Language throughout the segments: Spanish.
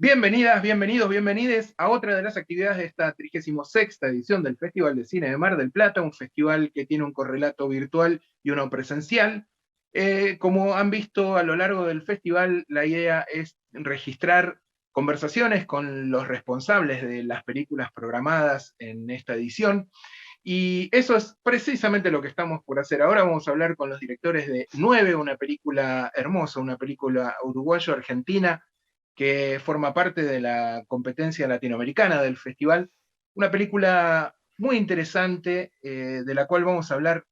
Bienvenidas, bienvenidos, bienvenides a otra de las actividades de esta 36ª edición del Festival de Cine de Mar del Plata, un festival que tiene un correlato virtual y uno presencial. Como han visto a lo largo del festival, la idea es registrar conversaciones con los responsables de las películas programadas en esta edición, y eso es precisamente lo que estamos por hacer. Ahora vamos a hablar con los directores de 9, una película hermosa, una película uruguayo-argentina, que forma parte de la competencia latinoamericana del festival. Una película muy interesante, de la cual vamos a hablar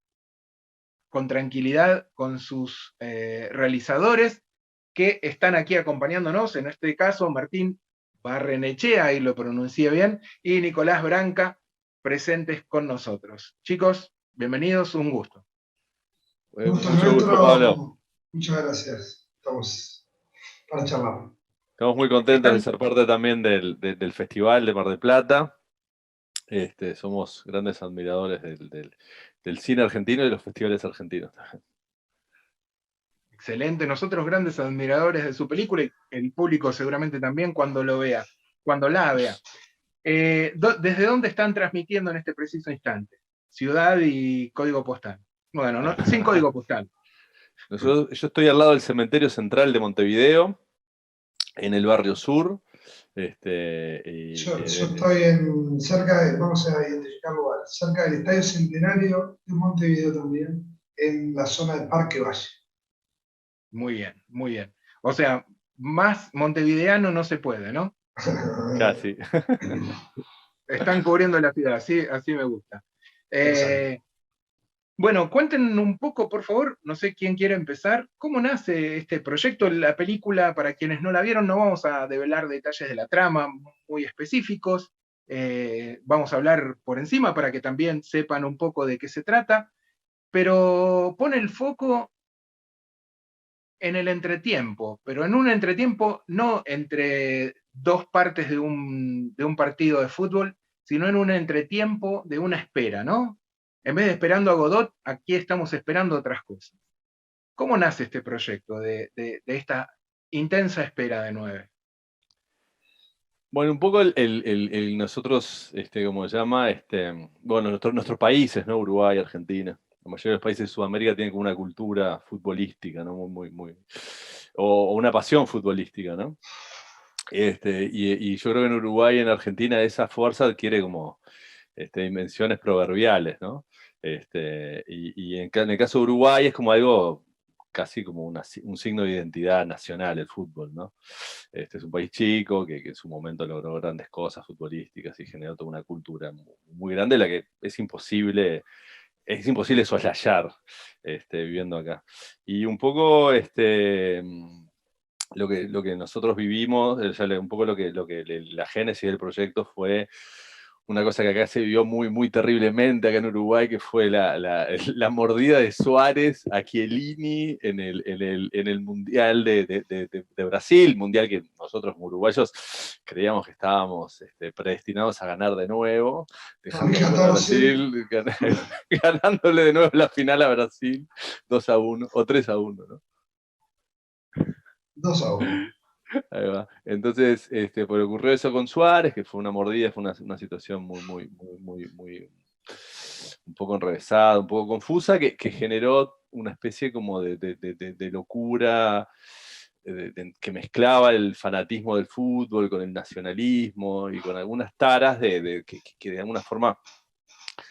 con tranquilidad con sus realizadores, que están aquí acompañándonos, en este caso Martín Barrenechea, ahí lo pronuncié bien, y Nicolás Branca, presentes con nosotros. Chicos, bienvenidos, un gusto. Gusto Mucho gusto, nuestro. Pablo. Muchas gracias. Estamos para charlar. Estamos muy contentos de ser parte también del Festival de Mar del Plata. Somos grandes admiradores del cine argentino y de los festivales argentinos. Excelente, nosotros grandes admiradores de su película, y el público seguramente también cuando la vea. ¿Desde dónde están transmitiendo en este preciso instante? Ciudad y código postal. Bueno, no, sin código postal. Yo estoy al lado del Cementerio Central de Montevideo, en el barrio sur. Yo estoy cerca de, vamos a identificar lugares, cerca del Estadio Centenario de Montevideo también, en la zona del Parque Valle. Muy bien, muy bien. O sea, más montevideano no se puede, ¿no? Casi. Están cubriendo la ciudad, así me gusta. Bueno, cuenten un poco, por favor, no sé quién quiere empezar, ¿cómo nace este proyecto? La película, para quienes no la vieron, no vamos a develar detalles de la trama muy específicos, vamos a hablar por encima para que también sepan un poco de qué se trata, pero pone el foco en el entretiempo, pero en un entretiempo no entre dos partes de un partido de fútbol, sino en un entretiempo de una espera, ¿no? En vez de esperando a Godot, aquí estamos esperando otras cosas. ¿Cómo nace este proyecto de esta intensa espera de 9? Bueno, un poco nosotros, ¿cómo se llama? Bueno, nuestros países, ¿no? Uruguay, Argentina. La mayoría de los países de Sudamérica tienen como una cultura futbolística, ¿no? O una pasión futbolística, ¿no? Y yo creo que en Uruguay y en Argentina esa fuerza adquiere como dimensiones proverbiales, ¿no? Y en el caso de Uruguay es como algo casi como un signo de identidad nacional, el fútbol, ¿no? Es un país chico que en su momento logró grandes cosas futbolísticas y generó toda una cultura muy grande, la que es imposible soslayar viviendo acá. Y un poco lo que nosotros vivimos, un poco lo que la génesis del proyecto fue una cosa que acá se vivió muy terriblemente acá en Uruguay, que fue la mordida de Suárez a Chiellini en el Mundial de Brasil, mundial que nosotros como uruguayos creíamos que estábamos predestinados a ganar de nuevo, dejando a Brasil, ganándole de nuevo la final a Brasil 2-1 o 3-1, ¿no? 2-1. Ahí va. Entonces, pues ocurrió eso con Suárez, que fue una mordida, fue una situación muy, un poco enrevesada, un poco confusa, que generó una especie como de locura, que mezclaba el fanatismo del fútbol con el nacionalismo y con algunas taras que de alguna forma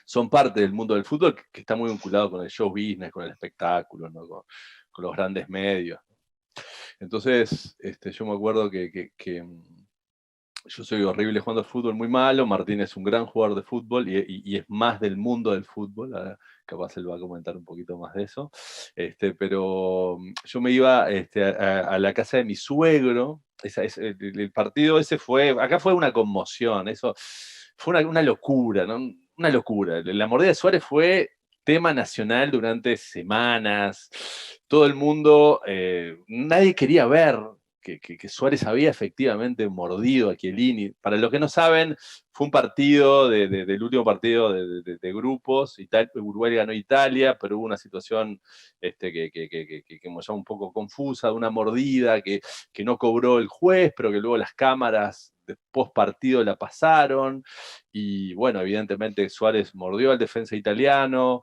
son parte del mundo del fútbol, que está muy vinculado con el show business, con el espectáculo, ¿no? con los grandes medios. Entonces, yo me acuerdo que yo soy horrible jugando al fútbol, muy malo. Martín es un gran jugador de fútbol y es más del mundo del fútbol. Capaz él va a comentar un poquito más de eso. Pero yo me iba a la casa de mi suegro. El partido ese acá fue una conmoción. Eso fue una locura, ¿no? Una locura. La mordida de Suárez fue tema nacional durante semanas. Todo el mundo, nadie quería ver que Suárez había efectivamente mordido a Chiellini. Para los que no saben, fue un partido del último partido de grupos. Uruguay ganó Italia, pero hubo una situación que me llama un poco confusa, de una mordida que no cobró el juez, pero que luego las cámaras de post partido la pasaron. Y bueno, evidentemente Suárez mordió al defensa italiano.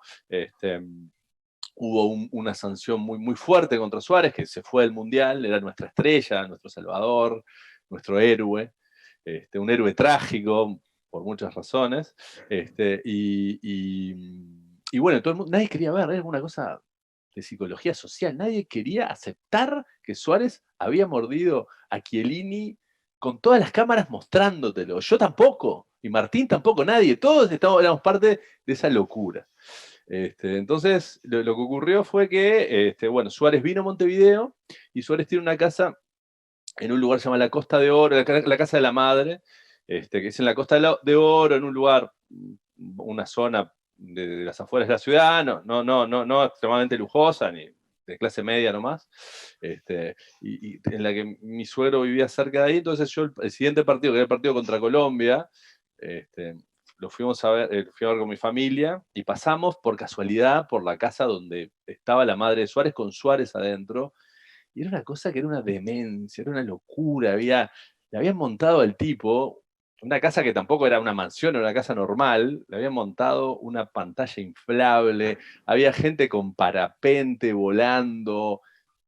Hubo una sanción muy, muy fuerte contra Suárez, que se fue del Mundial, era nuestra estrella, nuestro salvador, nuestro héroe, un héroe trágico por muchas razones. Y bueno, todo el mundo, nadie quería ver, era una cosa de psicología social, nadie quería aceptar que Suárez había mordido a Chiellini con todas las cámaras mostrándotelo. Yo tampoco, y Martín tampoco, nadie, todos éramos parte de esa locura. Entonces, lo que ocurrió fue que, bueno, Suárez vino a Montevideo y Suárez tiene una casa en un lugar que se llama la Costa de Oro, la Casa de la Madre, que es en la Costa de Oro, en un lugar, una zona de las afueras de la ciudad, no extremadamente lujosa, ni de clase media nomás, y en la que mi suegro vivía cerca de ahí. Entonces yo el siguiente partido, que era el partido contra Colombia, lo fuimos a ver, fui a ver con mi familia, y pasamos por casualidad por la casa donde estaba la madre de Suárez, con Suárez adentro, y era una cosa que era una demencia, era una locura. Le habían montado al tipo una casa que tampoco era una mansión, era una casa normal, le habían montado una pantalla inflable, había gente con parapente volando,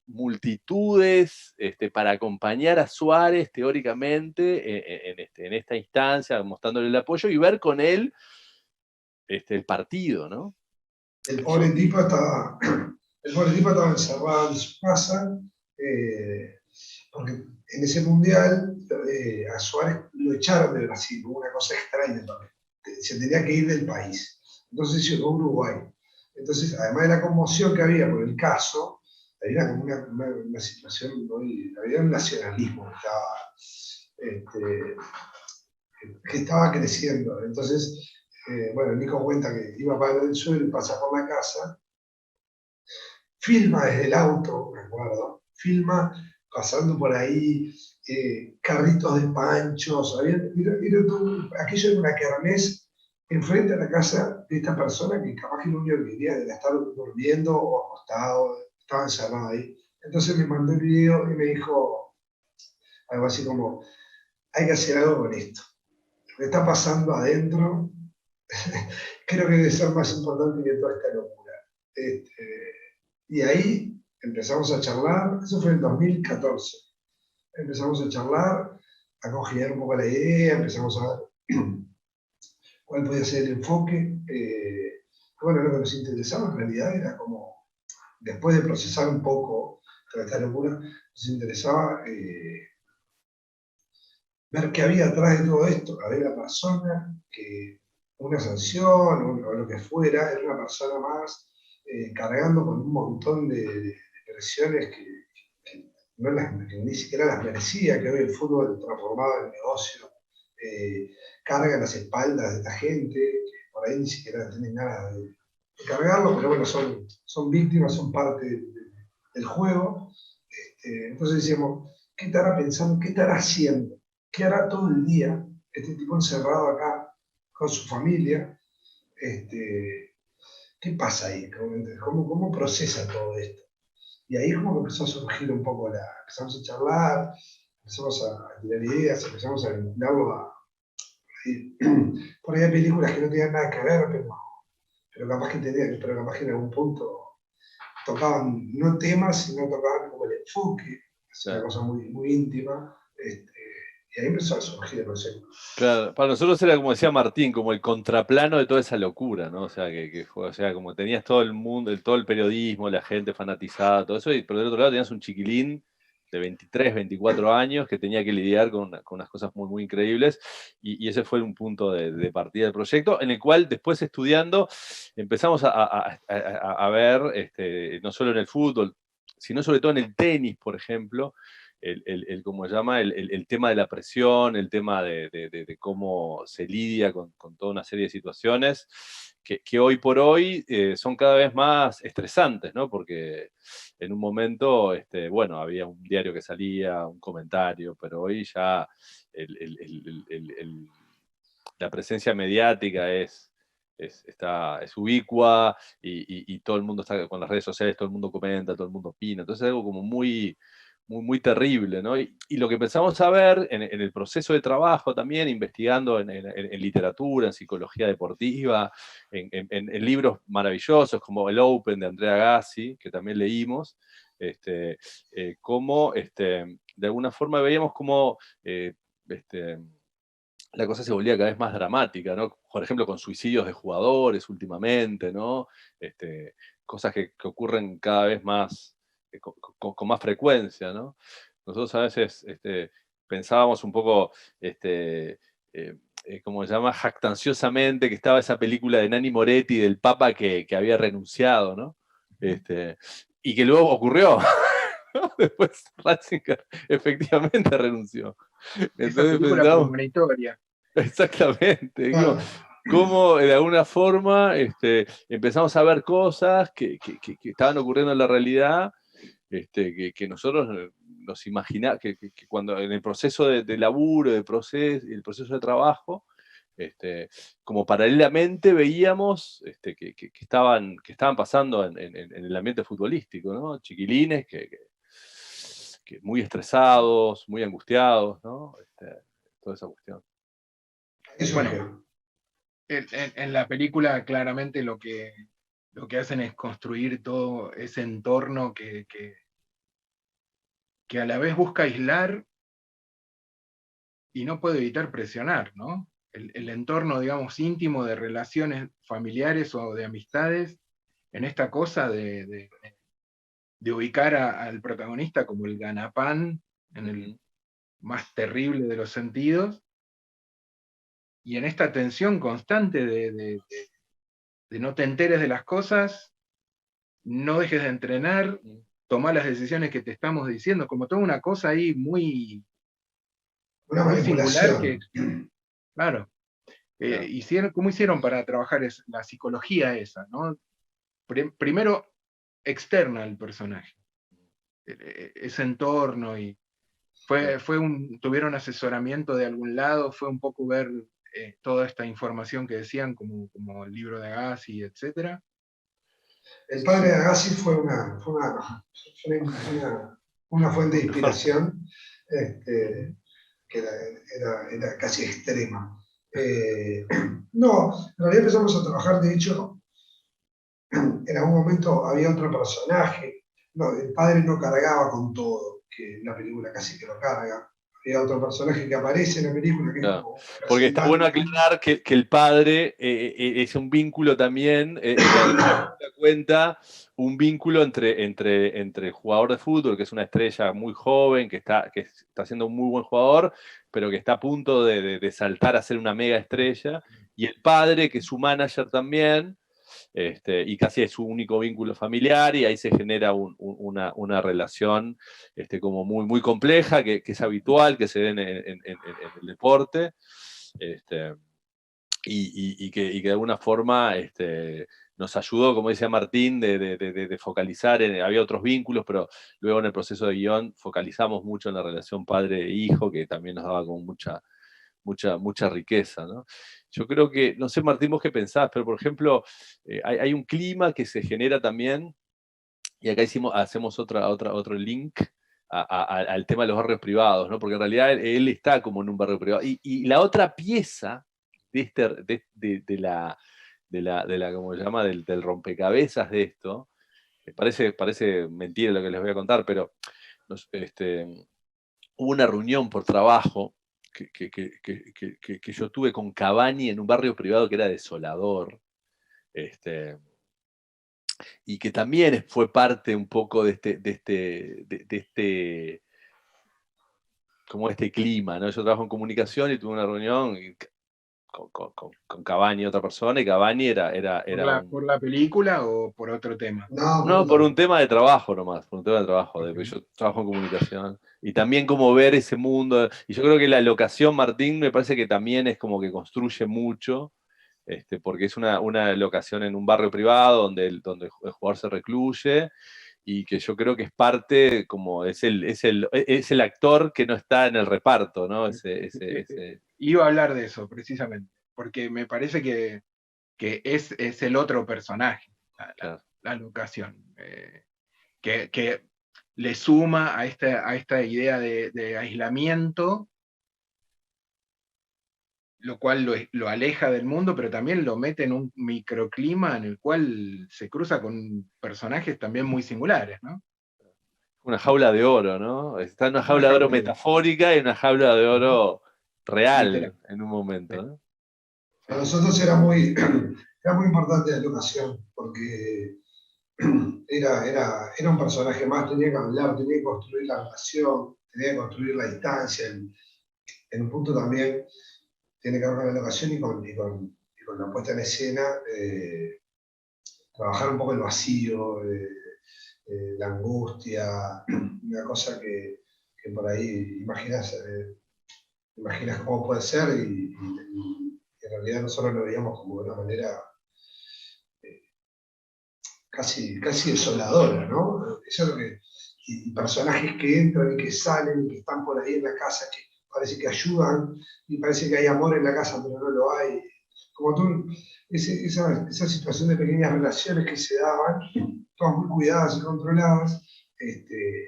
multitudes para acompañar a Suárez teóricamente en esta instancia, mostrándole el apoyo y ver con él el partido, ¿no? El pobre tipo estaba encerrado en su casa, porque en ese mundial a Suárez lo echaron de Brasil, hubo una cosa extraña también. Se tenía que ir del país. Entonces llegó a Uruguay. Entonces, además de la conmoción que había por el caso, había como una situación, había un nacionalismo que estaba creciendo. Entonces, bueno, Nico cuenta que iba para Venezuela y pasa por la casa, filma desde el auto, me acuerdo, filma pasando por ahí, carritos de panchos, aquello era una kermés enfrente a la casa de esta persona que capaz que lo único que quería era estar durmiendo o acostado, estaba encerrado ahí. Entonces me mandó el video y me dijo algo así como, hay que hacer algo con esto. Lo que está pasando adentro creo que debe ser más importante que toda esta locura. Y ahí empezamos a charlar, eso fue en 2014. Empezamos a charlar, a congeniar un poco la idea, empezamos a ver cuál podía ser el enfoque. Bueno, lo que nos interesaba en realidad era como, después de procesar un poco toda esta locura, nos interesaba ver qué había atrás de todo esto, a ver la persona, que una sanción o lo que fuera, era una persona más cargando con un montón de presiones que ni siquiera las merecía, que hoy el fútbol transformado en negocio carga las espaldas de esta gente, que por ahí ni siquiera tienen ganas de cargarlo, pero bueno, son víctimas, son parte del juego. Entonces decíamos, ¿qué estará pensando? ¿Qué estará haciendo? ¿Qué hará todo el día este tipo encerrado acá con su familia? ¿Qué pasa ahí? ¿Cómo procesa todo esto? Y ahí como que empezó a surgir un poco empezamos a charlar, empezamos a tirar ideas, empezamos a vincularlo a... Por ahí hay películas que no tenían nada que ver, pero capaz que en algún punto tocaban no temas, sino tocaban como el enfoque, es una cosa muy, muy íntima. Y ahí empezó a surgir el proyecto. Claro, para nosotros era, como decía Martín, como el contraplano de toda esa locura, ¿no? O sea, o sea, como tenías todo el mundo, todo el periodismo, la gente fanatizada, todo eso, pero del otro lado tenías un chiquilín de 23, 24 años que tenía que lidiar con unas cosas muy, muy increíbles, y ese fue un punto de partida del proyecto, en el cual después estudiando empezamos a ver, no solo en el fútbol, sino sobre todo en el tenis, por ejemplo, ¿cómo se llama? El tema de la presión, el tema de cómo se lidia con toda una serie de situaciones que hoy por hoy son cada vez más estresantes, ¿no? Porque en un momento, bueno, había un diario que salía, un comentario, pero hoy ya la presencia mediática es ubicua y todo el mundo está con las redes sociales, todo el mundo comenta, todo el mundo opina. Entonces es algo como muy terrible, ¿no? Y lo que empezamos a ver en el proceso de trabajo también, investigando en literatura, en psicología deportiva, en libros maravillosos como El Open de Andrea Agassi, que también leímos, cómo de alguna forma veíamos cómo la cosa se volvía cada vez más dramática, ¿no? Por ejemplo, con suicidios de jugadores últimamente, ¿no? Cosas que ocurren cada vez más, con más frecuencia, ¿no? Nosotros a veces pensábamos un poco, ¿cómo se llama? Jactanciosamente, que estaba esa película de Nanni Moretti del Papa que había renunciado, ¿no? Y que luego ocurrió. Después Ratzinger efectivamente renunció. Esa Entonces película pensamos, premonitoria. exactamente, digo, Claro. cómo de alguna forma empezamos a ver cosas que estaban ocurriendo en la realidad, que nosotros nos imaginamos, que cuando en el proceso de laburo, el proceso de trabajo, como paralelamente veíamos que estaban pasando en el ambiente futbolístico, ¿no? Chiquilines que muy estresados, muy angustiados, ¿no? Toda esa cuestión. Ahí Bueno, surgió. en la película claramente lo que hacen es construir todo ese entorno que a la vez busca aislar y no puede evitar presionar, ¿no? El entorno, digamos, íntimo de relaciones familiares o de amistades, en esta cosa de ubicar al protagonista como el ganapán en el más terrible de los sentidos, y en esta tensión constante de no te enteres de las cosas, no dejes de entrenar, tomar las decisiones que te estamos diciendo, como toda una cosa ahí muy, Una muy singular manipulación. claro, Claro. ¿cómo hicieron para trabajar la psicología esa, ¿no? Primero, externa al personaje, ese entorno, y tuvieron asesoramiento de algún lado, fue un poco ver toda esta información que decían, como el libro de Agassi, etcétera. El padre de Agassi fue una fuente de inspiración que era casi extrema. No, en realidad empezamos a trabajar, de hecho, en algún momento había otro personaje. No, el padre no cargaba con todo, que en la película casi que lo carga. Había otro personaje que aparece en la película que es Claro. como un Porque está bueno representante. aclarar que el padre es un vínculo también, da cuenta, un vínculo entre el jugador de fútbol, que es una estrella muy joven, que está siendo un muy buen jugador, pero que está a punto de saltar a ser una mega estrella, y el padre, que es su manager también, y casi es su único vínculo familiar, y ahí se genera una relación como muy compleja, que es habitual, que se ve en el deporte, y que de alguna forma nos ayudó, como decía Martín, de focalizar, había otros vínculos, pero luego en el proceso de guión focalizamos mucho en la relación padre-hijo, que también nos daba como mucha riqueza, ¿no? Yo creo que, no sé, Martín, vos qué pensás, pero por ejemplo, hay un clima que se genera también, y acá hacemos otro link al tema de los barrios privados, ¿no? Porque en realidad él está como en un barrio privado. Y la otra pieza de la ¿cómo se llama? Del rompecabezas de esto, parece mentira lo que les voy a contar, pero hubo una reunión por trabajo que yo tuve con Cavani en un barrio privado que era desolador, y que también fue parte un poco como este clima, ¿no? Yo trabajo en comunicación y tuve una reunión con Cavani otra persona, y Cavani era ¿Por la película o por otro tema? No, por un tema de trabajo nomás, por un tema de trabajo. Yo trabajo en comunicación. Y también como ver ese mundo. Y yo creo que la locación, Martín, me parece que también es como que construye mucho, porque es una locación en un barrio privado donde el jugador se recluye, y que yo creo que es parte, como es el actor que no está en el reparto, ¿no? Iba a hablar de eso, precisamente, porque me parece que es el otro personaje, Claro. la locación, que le suma a esta idea de aislamiento, lo cual lo aleja del mundo, pero también lo mete en un microclima en el cual se cruza con personajes también muy singulares, ¿no? Una jaula de oro, ¿no? Está en una jaula de oro metafórica y una jaula de oro real, literal, en un momento, ¿no? Para nosotros era muy importante la locación, porque era un personaje más, tenía que hablar, tenía que construir la relación, tenía que construir la distancia. En un punto también tiene que ver con la locación y con la puesta en escena, trabajar un poco el vacío, la angustia, una cosa que por ahí imaginas cómo puede ser, y en realidad nosotros lo veíamos como de una manera casi desoladora, ¿no? Eso es lo que, y personajes que entran y que salen y que están por ahí en la casa, que parece que ayudan, y parece que hay amor en la casa, pero no lo hay. Como tú, esa situación de pequeñas relaciones que se daban, todas muy cuidadas y controladas,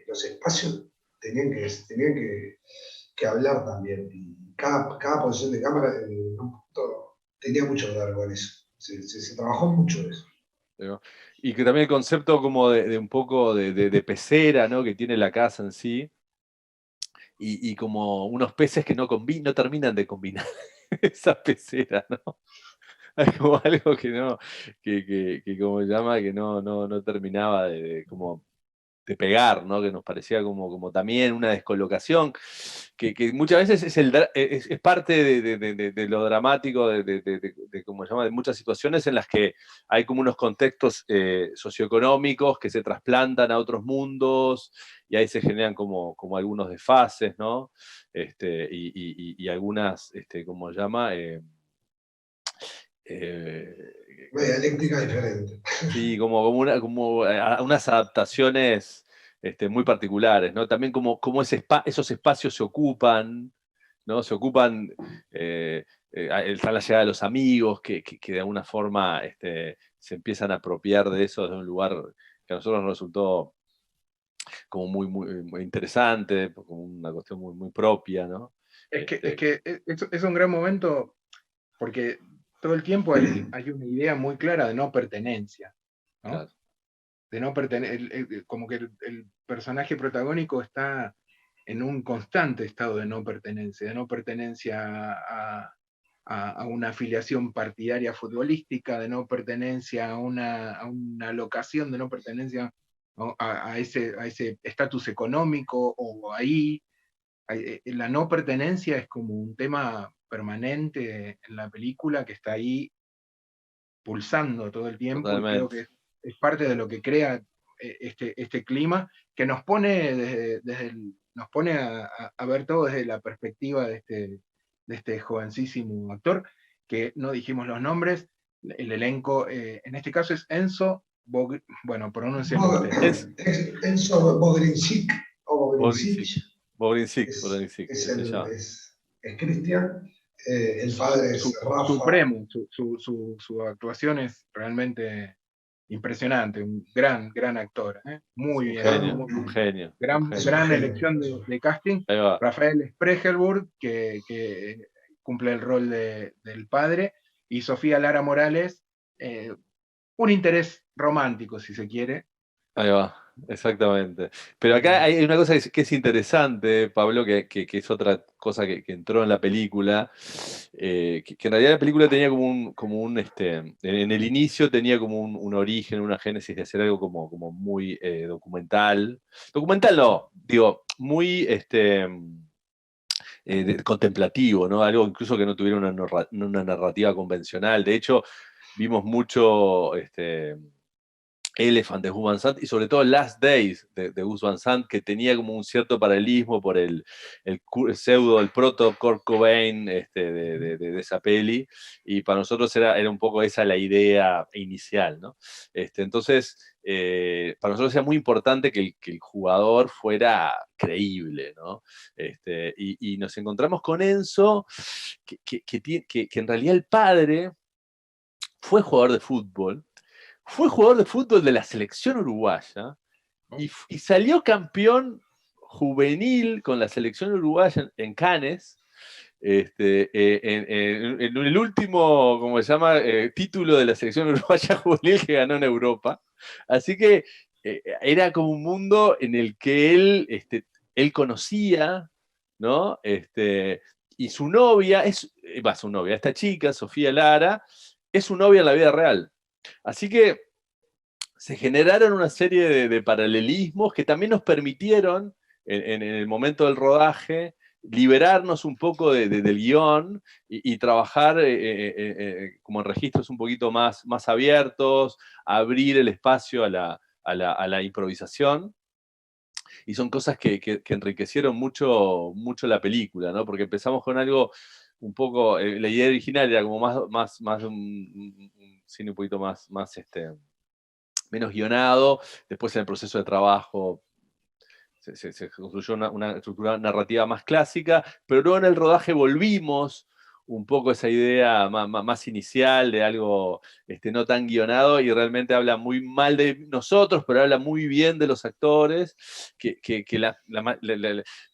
los espacios tenían que hablar también. Y cada posición de cámara en un punto tenía mucho que ver con eso. Se trabajó mucho de eso. Y que también el concepto como de un poco de pecera, ¿no? Que tiene la casa en sí, y como unos peces que no terminan de combinar esa pecera, ¿no? Hay como algo que no, que como se llama, que no terminaba como de pegar, ¿no? Que nos parecía como también una descolocación, que muchas veces es parte de lo dramático, como se llama, de muchas situaciones en las que hay como unos contextos socioeconómicos que se trasplantan a otros mundos, y ahí se generan como algunos desfases, ¿no? Y algunas, ¿cómo se llama? Una dialéctica diferente. Sí, como unas adaptaciones muy particulares, ¿no? También como esos espacios se ocupan, ¿no? Se ocupan, está la llegada de los amigos, que de alguna forma se empiezan a apropiar de eso desde un lugar que a nosotros nos resultó como muy interesante, como una cuestión muy propia, ¿no? Es que es un gran momento, porque todo el tiempo hay una idea muy clara de no pertenencia, ¿no? Claro. De no pertenecer, como que el personaje protagónico está en un constante estado de no pertenencia a una afiliación partidaria futbolística, de no pertenencia a una locación, de no pertenencia, ¿no? a ese estatus económico, o ahí. La no pertenencia es como un tema permanente en la película que está ahí pulsando todo el tiempo, y creo Totalmente. que es parte de lo que crea este clima que nos pone, nos pone a ver todo desde la perspectiva de este jovencísimo actor, que no dijimos los nombres. El elenco, en este caso, es Enzo bueno, pronúncienlo ustedes. Enzo Bogrinchik o Bogrinchik, es Cristian, el padre es Rafa. Supremo, su actuación es realmente impresionante, un gran actor, ¿eh? Muy bien, un genio. Gran elección de casting. Rafael Spregelburg, que cumple el rol del padre, y Sofía Lara Morales, un interés romántico, si se quiere. Ahí va, exactamente. Pero acá hay una cosa que es interesante, Pablo, que es otra cosa que entró en la película, que en realidad la película tenía en el inicio tenía como un origen, una génesis de hacer algo como muy documental. Documental no, digo, muy contemplativo, ¿no? Algo incluso que no tuviera una narrativa convencional. De hecho, vimos mucho Elephant de Gus Van Sant y sobre todo Last Days de Gus Van Sant, que tenía como un cierto paralelismo por el pseudo, el proto Kurt Cobain de esa peli, y para nosotros era un poco esa la idea inicial, ¿no? Entonces, para nosotros era muy importante que el jugador fuera creíble, ¿no? Y nos encontramos con Enzo, que en realidad el padre fue jugador de fútbol, de la selección uruguaya y salió campeón juvenil con la selección uruguaya en Cannes, en el último, como se llama, título de la selección uruguaya juvenil que ganó en Europa. Así que era como un mundo en el que él conocía, ¿no? Y su novia, su novia, esta chica, Sofía Lara, es su novia en la vida real. Así que se generaron una serie de paralelismos que también nos permitieron, en el momento del rodaje, liberarnos un poco del guión y trabajar como en registros un poquito más abiertos, abrir el espacio a la improvisación. Y son cosas que enriquecieron mucho la película, ¿no? Porque empezamos con algo un poco, la idea original era como más un cine un poquito más menos guionado. Después en el proceso de trabajo se construyó una estructura narrativa más clásica, pero luego en el rodaje volvimos un poco esa idea más inicial de algo no tan guionado, y realmente habla muy mal de nosotros, pero habla muy bien de los actores, que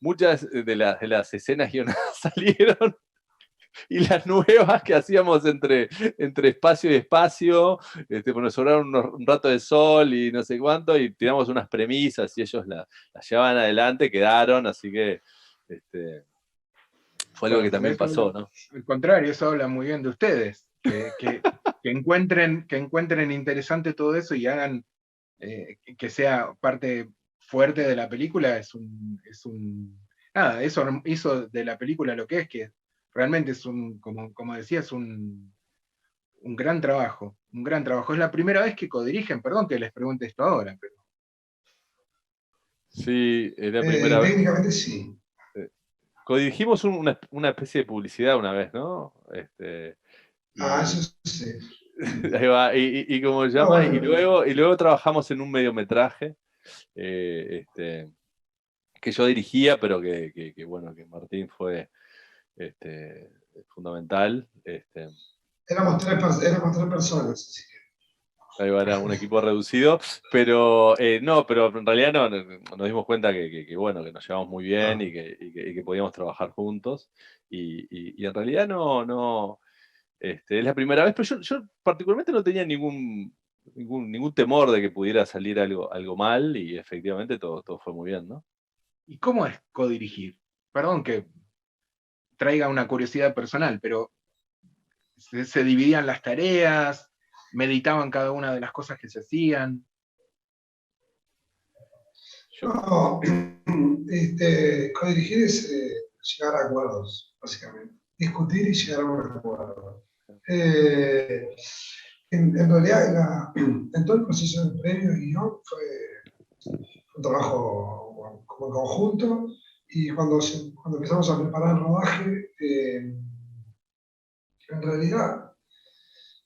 muchas de las escenas guionadas salieron, y las nuevas que hacíamos entre espacio y espacio, pues nos sobraron un rato de sol y no sé cuánto, y tiramos unas premisas y ellos las llevaban adelante, quedaron, así que fue algo que también pasó, ¿no? Al contrario, eso habla muy bien de ustedes, que encuentren interesante todo eso y hagan que sea parte fuerte de la película. Eso hizo de la película lo que realmente es como decía, es un gran trabajo, un gran trabajo. Es la primera vez que codirigen, perdón que les pregunte esto ahora, pero... Sí, es la primera vez. Técnicamente sí. Codirigimos una especie de publicidad una vez, ¿no? Eso sí. Ahí va, y como se llama, y luego trabajamos en un mediometraje que yo dirigía, pero que Martín fue fundamental. Éramos tres personas, así que. Ahí va, era un equipo reducido, pero pero en realidad no, nos dimos cuenta que nos llevamos muy bien y que podíamos trabajar juntos, y en realidad no es la primera vez, pero yo particularmente no tenía ningún temor de que pudiera salir algo mal, y efectivamente todo fue muy bien, ¿no? ¿Y cómo es codirigir? Perdón que traiga una curiosidad personal, pero se dividían las tareas, meditaban cada una de las cosas que se hacían. No, codirigir es llegar a acuerdos, básicamente. Discutir y llegar a un acuerdo. En realidad, en todo el proceso del previo guión fue un trabajo como en conjunto, y cuando empezamos a preparar el rodaje, en realidad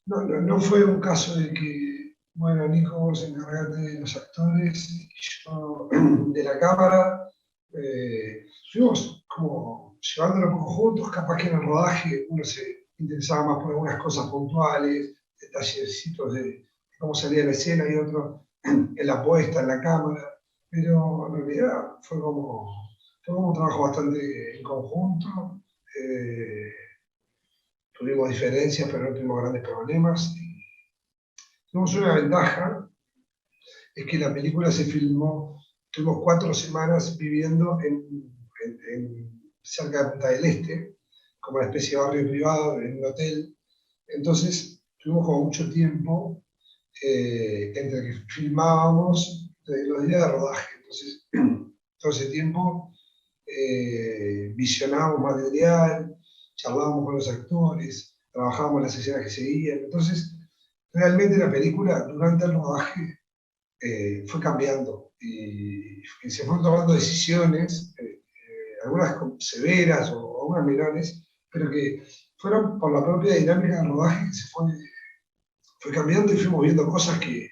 no fue un caso de que, bueno, Nico, vos encargate de los actores y yo de la cámara. Fuimos como llevándolo un poco juntos. Capaz que en el rodaje uno se interesaba más por algunas cosas puntuales, detallecitos de cómo salía la escena, y otro en la puesta, en la cámara. Pero en realidad fue como un trabajo bastante en conjunto. Tuvimos diferencias, pero no tuvimos grandes problemas. Tuvimos una ventaja, es que la película se filmó, tuvimos 4 semanas viviendo cerca de Punta del Este, como una especie de barrio privado, en un hotel. Entonces tuvimos como mucho tiempo entre que filmábamos los días de rodaje. Entonces, todo ese tiempo visionábamos material, charlábamos con los actores, trabajábamos las escenas que seguían. Entonces, realmente la película durante el rodaje fue cambiando y se fueron tomando decisiones, algunas severas o algunas menores, pero que fueron por la propia dinámica del rodaje que fue cambiando y fuimos viendo cosas que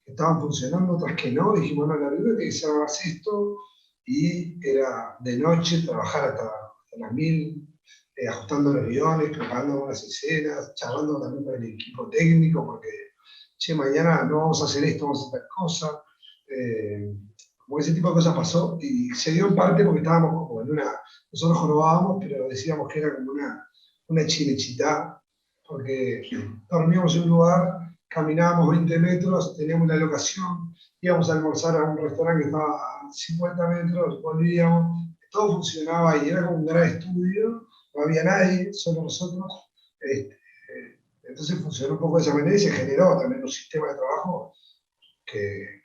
estaban funcionando, otras que no. Dijimos, no, la verdad tiene que ser más esto, y era de noche trabajar hasta las 1000, ajustando los guiones, preparando algunas escenas, charlando también con el equipo técnico, porque, che, mañana no vamos a hacer esto, vamos a hacer tal cosa. Como ese tipo de cosas pasó, y se dio en parte porque estábamos como en una, nosotros jorobábamos, pero decíamos que era como una chinechita, porque dormíamos en un lugar, caminábamos 20 metros, teníamos una locación, íbamos a almorzar a un restaurante que estaba a 50 metros, volvíamos, todo funcionaba y era como un gran estudio, no había nadie, solo nosotros. Entonces funcionó un poco de esa manera y se generó también un sistema de trabajo que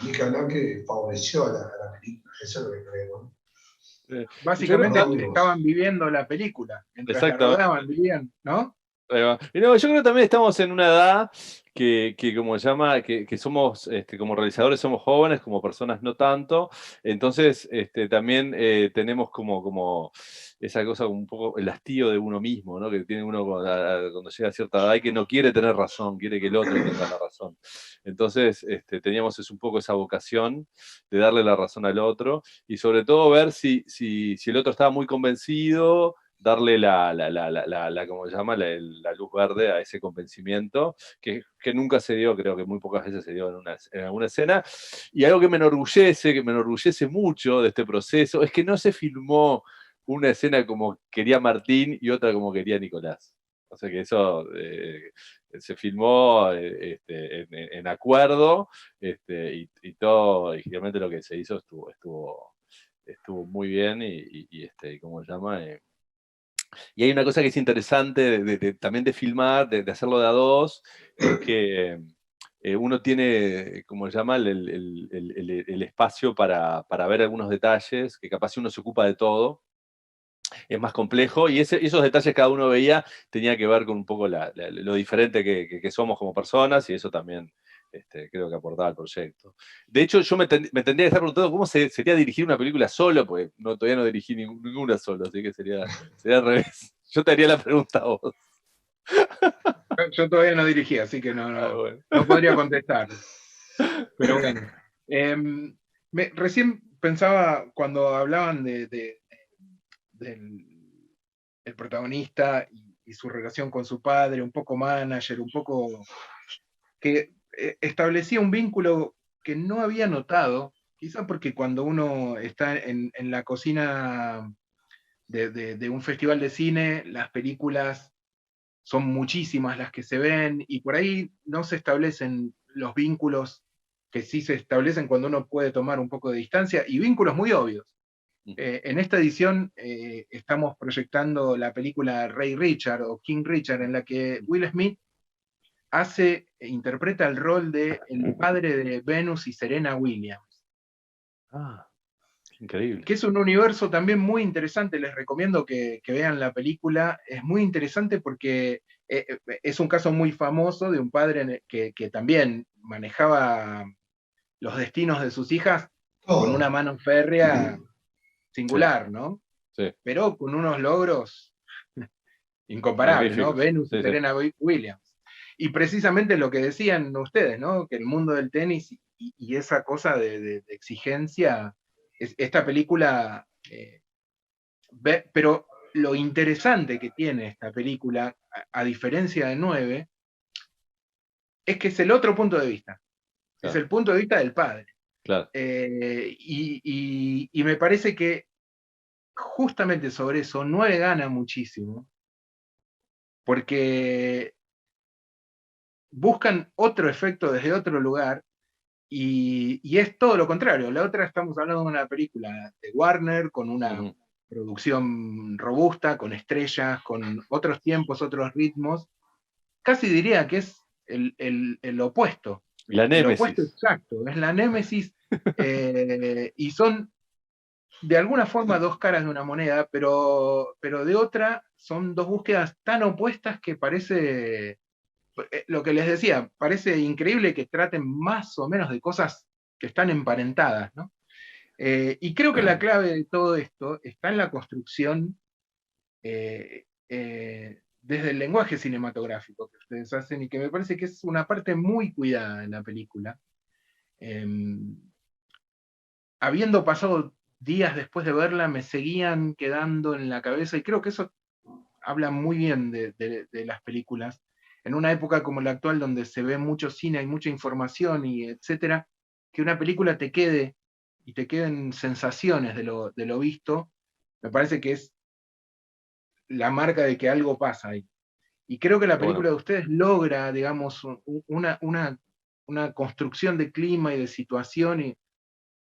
ni que hablar, que favoreció a la película. Eso es lo que creo, ¿no? Básicamente estaban viviendo la película, mientras la rodaban, vivían, ¿no? Y no, yo creo que también estamos en una edad que como se llama, que somos, como realizadores somos jóvenes, como personas no tanto, entonces también tenemos como esa cosa, un poco el hastío de uno mismo, ¿no? Que tiene uno cuando llega a cierta edad y que no quiere tener razón, quiere que el otro tenga la razón. Entonces teníamos un poco esa vocación de darle la razón al otro y sobre todo ver si el otro estaba muy convencido, darle ¿cómo se llama? La luz verde a ese convencimiento, que nunca se dio, creo que muy pocas veces se dio en alguna escena. Y algo que me enorgullece mucho de este proceso, es que no se filmó una escena como quería Martín y otra como quería Nicolás. O sea que eso se filmó en acuerdo, y todo, y realmente lo que se hizo estuvo muy bien, y ¿cómo se llama? Y hay una cosa que es interesante también de filmar, de hacerlo de a dos, es que uno tiene, como se llama, el espacio para ver algunos detalles, que capaz si uno se ocupa de todo, es más complejo, y esos detalles cada uno veía, tenía que ver con un poco lo diferente que somos como personas, y eso también creo que aportaba al proyecto. De hecho, yo me tendría que estar preguntando cómo sería dirigir una película solo, porque todavía no dirigí ninguna solo, así que sería al revés. Yo te haría la pregunta a vos. Yo todavía no dirigí, así que bueno. no podría contestar. Pero bueno. Recién pensaba, cuando hablaban del el protagonista y su relación con su padre, un poco manager, un poco que establecía un vínculo que no había notado, quizá porque cuando uno está en la cocina de un festival de cine, las películas son muchísimas las que se ven, y por ahí no se establecen los vínculos que sí se establecen cuando uno puede tomar un poco de distancia, y vínculos muy obvios. En esta edición estamos proyectando la película Rey Richard o King Richard, en la que Will Smith interpreta el rol de el padre de Venus y Serena Williams. Increíble. Que es un universo también muy interesante, les recomiendo que vean la película, es muy interesante porque es un caso muy famoso de un padre que también manejaba los destinos de sus hijas con una mano férrea singular, sí. ¿no? Sí. Pero con unos logros incomparables, ¿no? Venus y Serena Williams. Y precisamente lo que decían ustedes, ¿no? Que el mundo del tenis y esa cosa de exigencia, esta película, pero lo interesante que tiene esta película, a diferencia de 9, es que es el otro punto de vista. Claro. Es el punto de vista del padre. Claro. Y me parece que justamente sobre eso 9 gana muchísimo, porque buscan otro efecto desde otro lugar, y es todo lo contrario. La otra, estamos hablando de una película de Warner, con una producción robusta, con estrellas, con otros tiempos, otros ritmos. Casi diría que es el opuesto. La némesis. El opuesto exacto, es la némesis. Y son de alguna forma dos caras de una moneda, pero de otra son dos búsquedas tan opuestas que parece, lo que les decía, parece increíble que traten más o menos de cosas que están emparentadas, ¿no? Y creo que la clave de todo esto está en la construcción desde el lenguaje cinematográfico que ustedes hacen y que me parece que es una parte muy cuidada en la película. Eh, Habiendo pasado días después de verla, me seguían quedando en la cabeza y creo que eso habla muy bien de las películas. En una época como la actual, donde se ve mucho cine, hay mucha información y etcétera, que una película te quede y te queden sensaciones de lo visto, me parece que es la marca de que algo pasa ahí. Y creo que la Bueno, película de ustedes logra, digamos, una construcción de clima y de situación y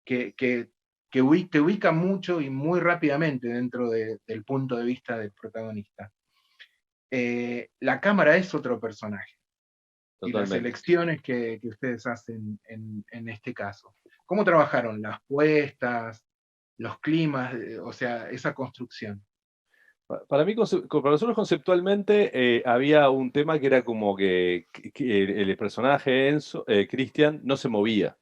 que te ubica mucho y muy rápidamente dentro del punto de vista del protagonista. La cámara es otro personaje y las totalmente. elecciones que ustedes hacen en este caso. ¿Cómo trabajaron las puestas, los climas, o sea, esa construcción? Para mí, para nosotros conceptualmente, había un tema que era como que el personaje Enzo, Christian, no se movía.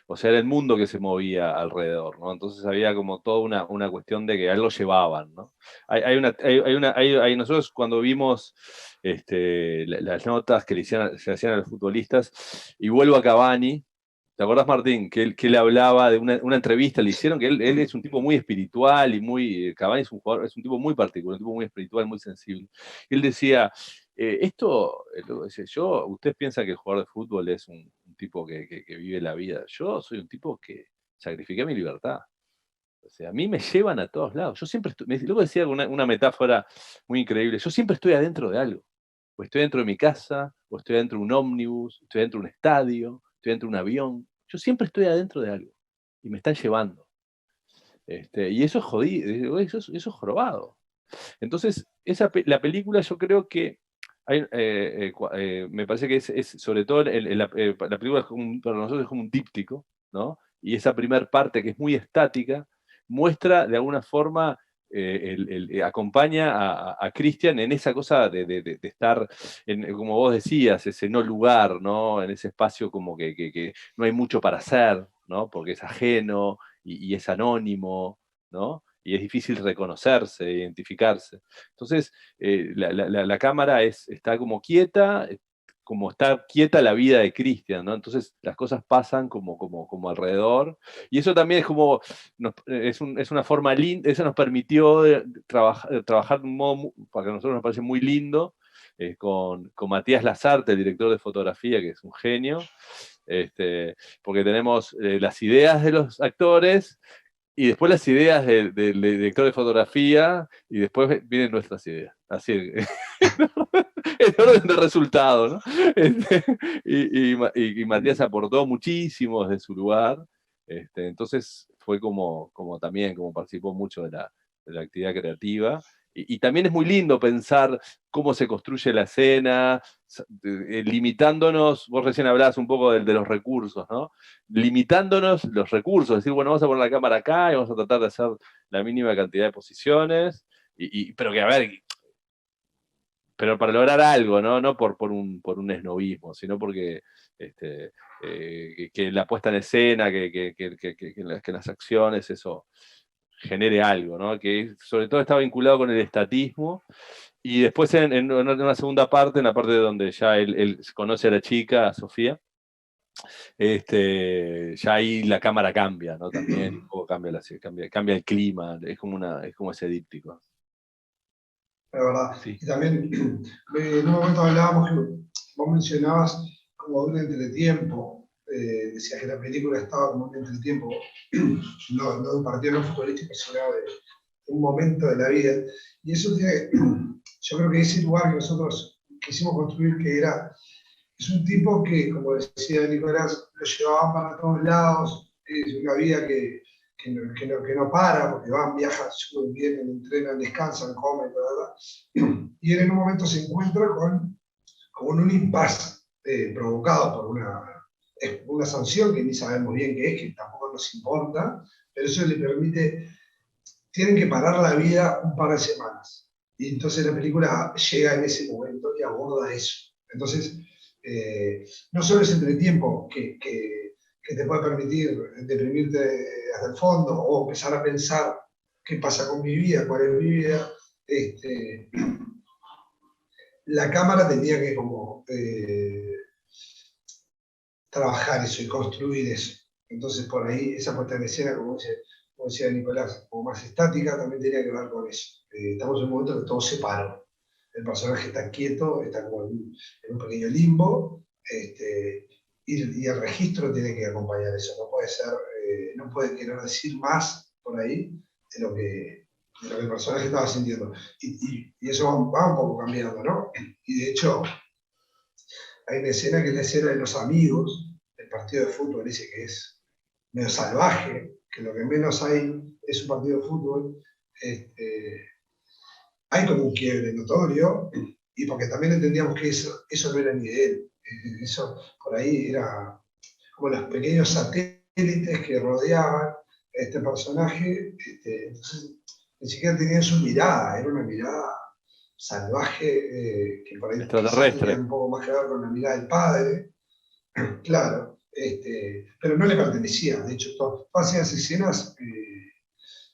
O sea, era el mundo que se movía alrededor, ¿no? Entonces había como toda una cuestión de que algo llevaban, ¿no? Nosotros cuando vimos las notas que se hacían a los futbolistas, y vuelvo a Cavani. ¿Te acordás, Martín? Que él hablaba de una entrevista, le hicieron que él es un tipo muy espiritual y muy. Cavani es un jugador, es un tipo muy particular, un tipo muy espiritual, muy sensible. Él decía: ustedes piensan que el jugador de fútbol es un tipo que vive la vida. Yo soy un tipo que sacrifiqué mi libertad. O sea, a mí me llevan a todos lados. Yo siempre estoy. Luego decía una metáfora muy increíble: yo siempre estoy adentro de algo. O estoy dentro de mi casa, o estoy dentro de un ómnibus, estoy dentro de un estadio, estoy dentro de un avión. Yo siempre estoy adentro de algo y me están llevando. Y eso es jodido, eso es jorobado. Entonces, la película yo creo que me parece que es sobre todo la película para nosotros es como un díptico, ¿no? Y esa primera parte que es muy estática muestra de alguna forma, acompaña a Christian en esa cosa de estar, como vos decías, ese no lugar, ¿no? En ese espacio como que no hay mucho para hacer, ¿no? Porque es ajeno y es anónimo, ¿no? Y es difícil reconocerse, identificarse. Entonces, la cámara está como quieta, como está quieta la vida de Christian, ¿no? Entonces las cosas pasan como alrededor. Y eso también es como, es una forma linda, eso nos permitió trabajar de un modo, para que a nosotros nos parece muy lindo, con Matías Lazarte, el director de fotografía, que es un genio, porque tenemos las ideas de los actores, y después las ideas del director de fotografía, y después vienen nuestras ideas. Así, en orden de resultado, ¿no? Y Matías aportó muchísimo desde su lugar. Entonces fue como también, como participó mucho de la actividad creativa. Y también es muy lindo pensar cómo se construye la escena, limitándonos, vos recién hablabas un poco de los recursos, ¿no? Limitándonos los recursos, decir, bueno, vamos a poner la cámara acá y vamos a tratar de hacer la mínima cantidad de posiciones, pero que, a ver, pero para lograr algo, ¿no? No por un esnovismo, sino porque que la puesta en escena, que las acciones, eso genere algo, ¿no? Que sobre todo está vinculado con el estatismo. Y después en una segunda parte, en la parte donde ya él conoce a la chica, a Sofía, ya ahí la cámara cambia, ¿no? También un poco cambia el clima, es como ese díptico. La verdad. Sí. Y también, en un momento hablábamos que vos mencionabas como de un entretiempo, decías que la película estaba como un entretiempo, no de un partido no futbolístico, sino de un momento de la vida. Y eso tiene, yo creo que ese lugar que nosotros quisimos construir, que es un tipo que, como decía Nicolás, lo llevaba para todos lados, es una vida que no para, porque van, viajan, suben, vienen, entrenan, descansan, comen, y él en un momento se encuentra con un impasse provocado por una sanción que ni sabemos bien qué es, que tampoco nos importa, pero eso le permite tienen que parar la vida un par de semanas. Y entonces la película llega en ese momento y aborda eso. Entonces, no solo es entretiempo que te puede permitir deprimirte hasta el fondo o empezar a pensar qué pasa con mi vida, cuál es mi vida. La cámara tenía que como trabajar eso y construir eso. Entonces por ahí esa puesta en escena, como decía Nicolás, como más estática, también tenía que ver con eso. Estamos en un momento que todo se paró. El personaje está quieto, está como en un pequeño limbo, y el registro tiene que acompañar eso. No puede ser, no puede querer decir más por ahí de lo que el personaje estaba sintiendo. Y eso va un poco cambiando, ¿no? Y de hecho, hay una escena que es la escena de los amigos del partido de fútbol, ese que es medio salvaje, que lo que menos hay es un partido de fútbol. Hay como un quiebre notorio, y porque también entendíamos que eso no era ni de él. Eso por ahí era como los pequeños satélites que rodeaban a este personaje. Entonces, ni siquiera tenían su mirada, era una mirada salvaje, que por ahí quizás tenía Extraterrestre. un poco más que ver con la mirada del padre, claro, pero no le pertenecía. De hecho, todas esas escenas,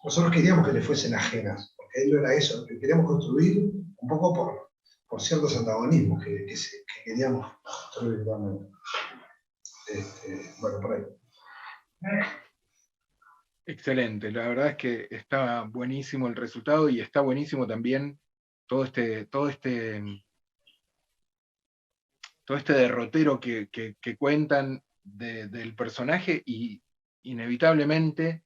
nosotros queríamos que le fuesen ajenas, porque él no era eso, que queríamos construir un poco por ciertos antagonismos que queríamos construir también. Bueno, por ahí. Excelente, la verdad es que está buenísimo el resultado y está buenísimo también todo este derrotero que cuentan del personaje, y inevitablemente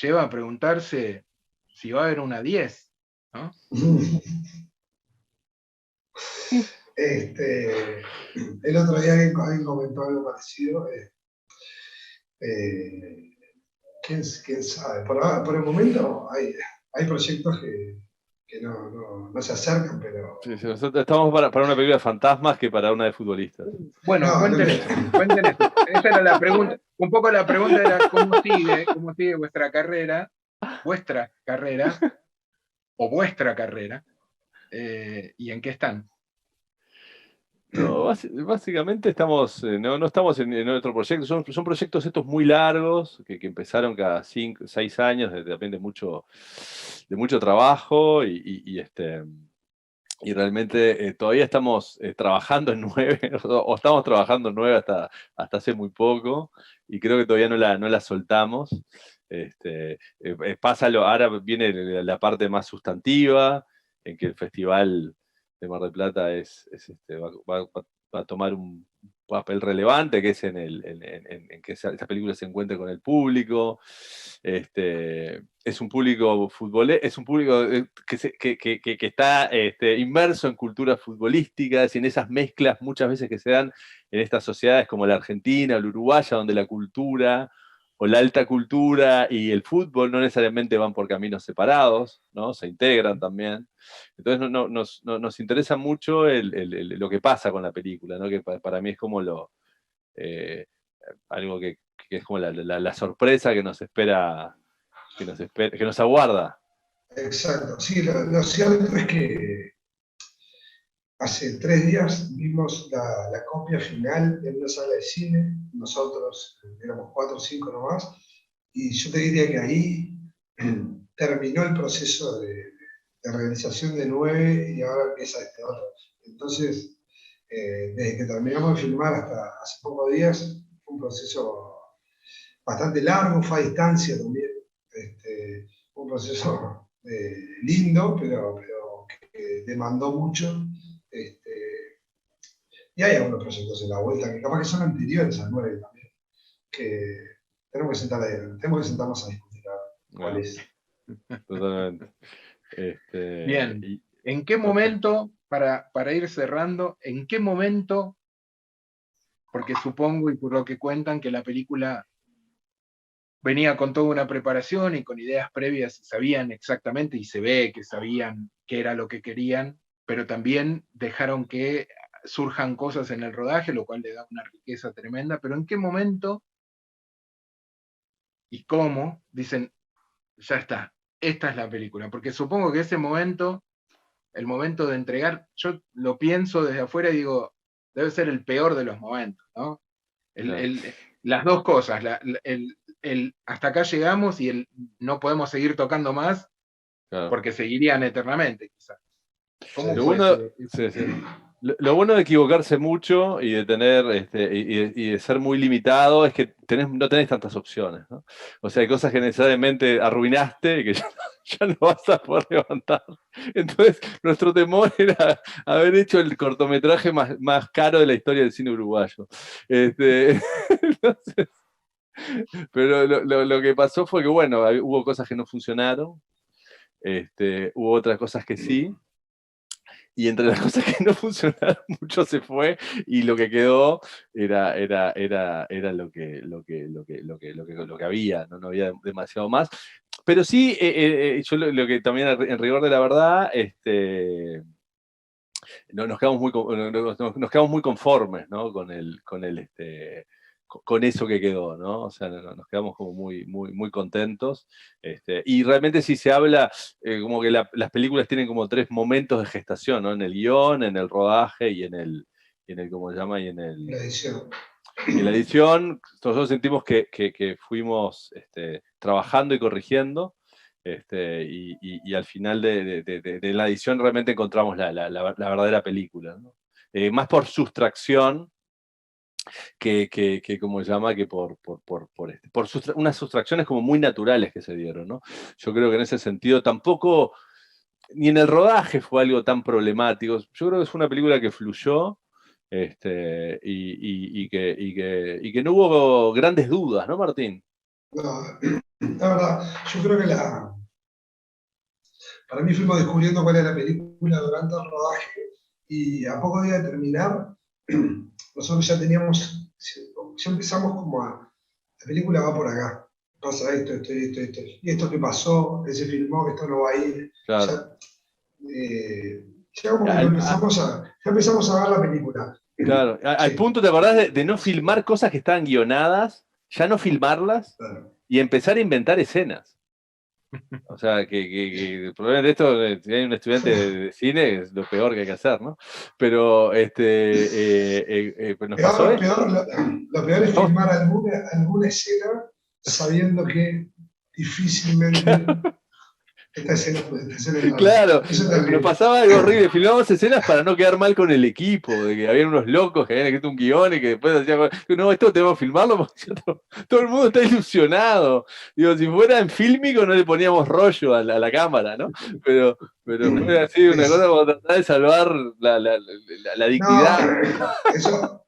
lleva a preguntarse si va a haber una 10, ¿no? El otro día alguien comentó algo parecido. ¿Quién sabe? Por el momento hay proyectos que no se acercan, pero... Sí, sí, nosotros estamos para una película de fantasmas que para una de futbolistas. Bueno, No, cuenten eso, cuenten eso. Esa era la pregunta. Un poco la pregunta era cómo sigue vuestra carrera, o vuestra carrera, y en qué están. No, básicamente estamos, no estamos en otro proyecto, son proyectos estos muy largos, que empezaron cada 5, 6 años, depende mucho de mucho trabajo, y realmente todavía estamos trabajando en 9, o estamos trabajando en 9 hasta hace muy poco, y creo que todavía no la soltamos. Ahora viene la parte más sustantiva, en que el festival de Mar del Plata va a tomar un papel relevante, que es en que esa película se encuentre con el público. Es un público futbolero, es un público que está inmerso en cultura futbolística, en esas mezclas muchas veces que se dan en estas sociedades como la Argentina o la Uruguaya, donde la cultura o la alta cultura y el fútbol no necesariamente van por caminos separados, ¿no? Se integran también. Entonces nos interesa mucho lo que pasa con la película, ¿no? Que para mí es como algo que es como la sorpresa que nos espera, que nos aguarda. Exacto. Sí, lo cierto es que hace 3 días vimos la copia final en una sala de cine. Nosotros éramos 4 o 5 nomás. Y yo te diría que ahí terminó el proceso de realización de 9 y ahora empieza este otro. Entonces, desde que terminamos de filmar hasta hace pocos días, fue un proceso bastante largo, fue a distancia también. Un proceso lindo, pero que demandó mucho. Y hay algunos proyectos en la vuelta que capaz que son anteriores al 9 también, que tenemos que sentarnos a discutir cuál es. Totalmente. Bien, ¿en qué momento, para ir cerrando, en qué momento, porque supongo y por lo que cuentan que la película venía con toda una preparación y con ideas previas, y sabían exactamente, y se ve que sabían qué era lo que querían, pero también dejaron que surjan cosas en el rodaje, lo cual le da una riqueza tremenda, pero ¿en qué momento y cómo dicen, ya está, esta es la película, porque supongo que ese momento, el momento de entregar, yo lo pienso desde afuera y digo, debe ser el peor de los momentos, ¿no? Claro. Las dos cosas, hasta acá llegamos y el no podemos seguir tocando más, Claro. porque seguirían eternamente, quizás. ¿Cómo Lo fue bueno, lo bueno de equivocarse mucho y de tener y de ser muy limitado es que no tenés tantas opciones, ¿no? O sea, hay cosas que necesariamente arruinaste y que ya no vas a poder levantar. Entonces, nuestro temor era haber hecho el cortometraje más caro de la historia del cine uruguayo. Entonces, pero lo que pasó fue que, bueno, hubo cosas que no funcionaron, hubo otras cosas que sí. Y entre las cosas que no funcionaron, mucho se fue, y lo que quedó era lo que había, no había demasiado más. Pero sí, yo lo que también en rigor de la verdad, nos quedamos muy conformes, ¿no? Con eso que quedó, ¿no? O sea, nos quedamos como muy contentos. Y realmente si se habla, como que las películas tienen como 3 momentos de gestación, ¿no? En el guión, en el rodaje y en el ¿cómo se llama? Y en La edición. en la edición. Nosotros sentimos que fuimos trabajando y corrigiendo. Y al final de la edición realmente encontramos la verdadera película, ¿no? Más por sustracción como se llama, que por unas sustracciones como muy naturales que se dieron, ¿no? Yo creo que en ese sentido tampoco, ni en el rodaje fue algo tan problemático. Yo creo que es una película que fluyó, y que no hubo grandes dudas, ¿no, Martín? No, la verdad, yo creo que para mí fuimos descubriendo cuál era la película durante el rodaje y a poco día de terminar, nosotros ya empezamos como la película va por acá, pasa esto, y esto que pasó, que se filmó, que esto no va a ir. Claro. Ya como que ya empezamos a ver la película. Claro, al punto, ¿te acordás de no filmar cosas que estaban guionadas, ya no filmarlas, claro, y empezar a inventar escenas? O sea, que probablemente esto, si hay un estudiante de cine, es lo peor que hay que hacer, ¿no? Pero nos pasó esto. Lo peor es filmar alguna escena sabiendo que difícilmente esta escena no. Claro, nos pasaba algo horrible. Filmábamos escenas para no quedar mal con el equipo, de que había unos locos que habían escrito un guión y que después hacían, no, esto tenemos que filmarlo porque todo el mundo está ilusionado. Digo, si fuera en fílmico no le poníamos rollo a la cámara, ¿no? Pero fue así una cosa como tratar de salvar la dignidad. No,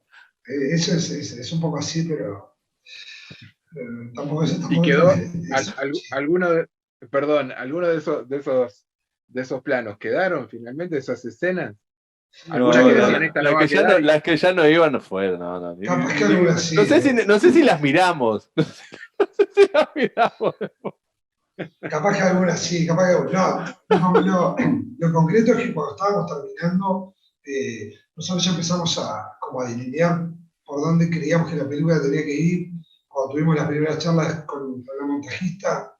eso es un poco así, pero tampoco es. Y quedó alguno de esos planos quedaron finalmente, esas escenas. Las que ya no iban no fueron. No. Capaz que alguna sí. No sé si las miramos. No sé si las miramos. Capaz que alguna sí, capaz que no. Lo concreto es que cuando estábamos terminando, nosotros ya empezamos como a delinear por dónde creíamos que la película tenía que ir. Cuando tuvimos las primeras charlas con la montajista,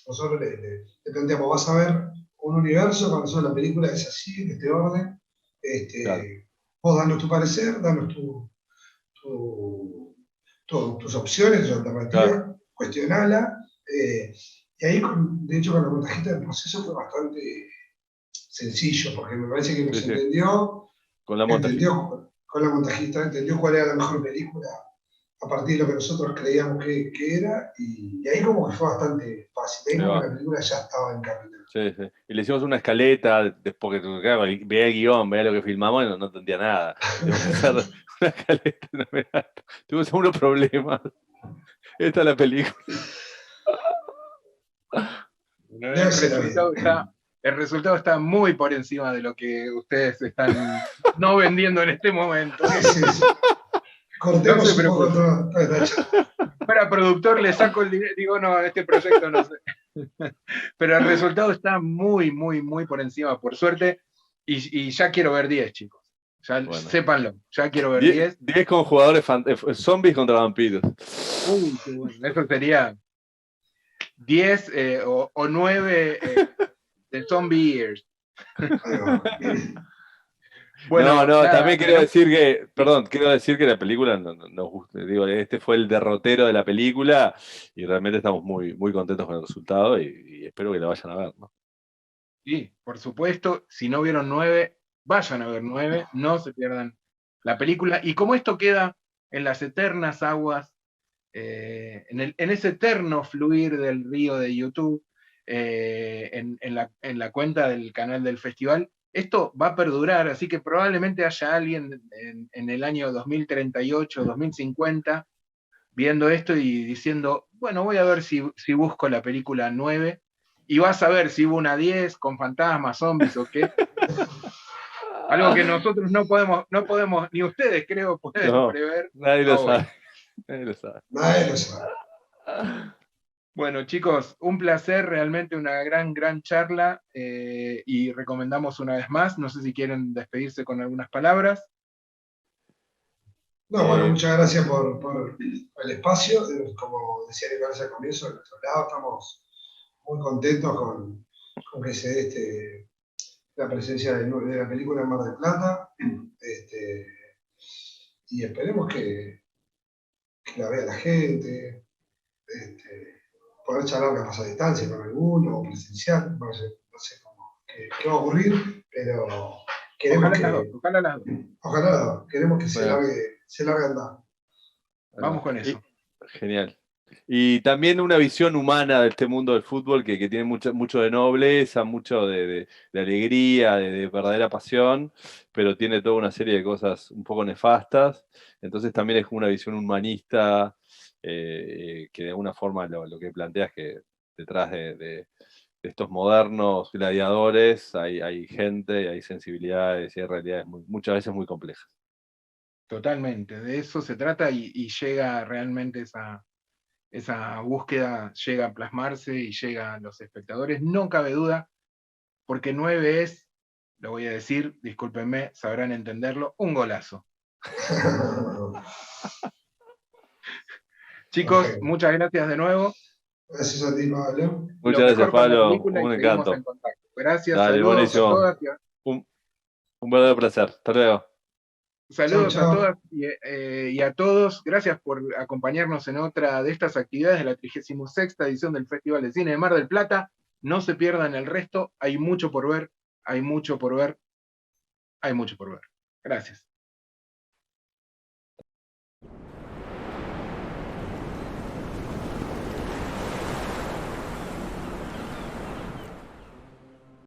nosotros le planteamos, vas a ver un universo, cuando nosotros la película es así, en este orden. Claro. Vos danos tu parecer, danos tus opciones, tus alternativas, claro. Cuestionala. Y ahí, de hecho, con la montajista el proceso fue bastante sencillo, porque me parece que nos entendió. Con la montajista entendió cuál era la mejor película a partir de lo que nosotros creíamos que era, y ahí como que fue bastante fácil. Ahí como que la película ya estaba en camino. Sí. Y le hicimos una escaleta, porque claro, veía el guión, veía lo que filmamos y no entendía nada. Tuvimos que hacer una escaleta, tuvimos unos problemas. Esta es la película. El resultado está muy por encima de lo que ustedes están no vendiendo en este momento. Sí. Cortemos un poco todo. Para productor le saco el dinero, digo, no, este proyecto no sé. Pero el resultado está muy por encima, por suerte, y ya quiero ver 10, chicos. Ya sépanlo, ya quiero ver 10. 10 con jugadores zombies contra vampiros. Qué bueno. Eso sería 10 o 9 de Zombie Years. Bueno, no, nada, también quiero decir que, perdón, quiero decir que la película nos gusta. Digo, este fue el derrotero de la película y realmente estamos muy, muy contentos con el resultado y espero que la vayan a ver, ¿no? Sí, por supuesto, si no vieron 9, vayan a ver 9, no se pierdan la película. Y como esto queda en las eternas aguas, en ese eterno fluir del río de YouTube, en la cuenta del canal del festival, esto va a perdurar, así que probablemente haya alguien en el año 2038, 2050, viendo esto y diciendo, bueno, voy a ver si busco la película 9 y vas a ver si hubo una 10 con fantasmas, zombies o qué. Algo que nosotros no podemos, ni ustedes creo, pueden No, prever nadie a lo hoy. sabe. Nadie lo sabe. Nadie lo sabe. Bueno, chicos, un placer, realmente una gran charla, y recomendamos una vez más. No sé si quieren despedirse con algunas palabras. No, bueno, muchas gracias por el espacio. Como decía Nicolás al comienzo, de nuestro lado estamos muy contentos con que se dé la presencia de la película en Mar del Plata. Y esperemos que la vea la gente, poder charlar capaz a distancia con alguno o presencial. No sé qué va a ocurrir, pero queremos Ojalá las dos, ojalá las dos. ojalá, queremos que Bueno, se largue a andar. Vamos con eso. Genial. Y también una visión humana de este mundo del fútbol que tiene mucho de nobleza, mucho de alegría, de verdadera pasión, pero tiene toda una serie de cosas un poco nefastas. Entonces también es como una visión humanista, que de alguna forma lo que plantea es que detrás de estos modernos gladiadores hay gente, hay sensibilidades y hay realidades muchas veces muy complejas. Totalmente, de eso se trata y llega realmente esa búsqueda, llega a plasmarse y llega a los espectadores, no cabe duda, porque 9 es, lo voy a decir, discúlpenme, sabrán entenderlo, un golazo. Chicos, Perfecto. muchas gracias de nuevo. Gracias a ti, Pablo. Lo Muchas gracias, mejor para la Pablo. película y Un seguimos en encanto. contacto. Gracias, Dale, saludos a buenísimo. todas, Un, un verdadero placer. Hasta luego. Chau, saludos a chau. todas y a todos. Gracias por acompañarnos en otra de estas actividades de la 36ª edición del Festival de Cine de Mar del Plata. No se pierdan el resto, hay mucho por ver, hay mucho por ver, hay mucho por ver. Gracias.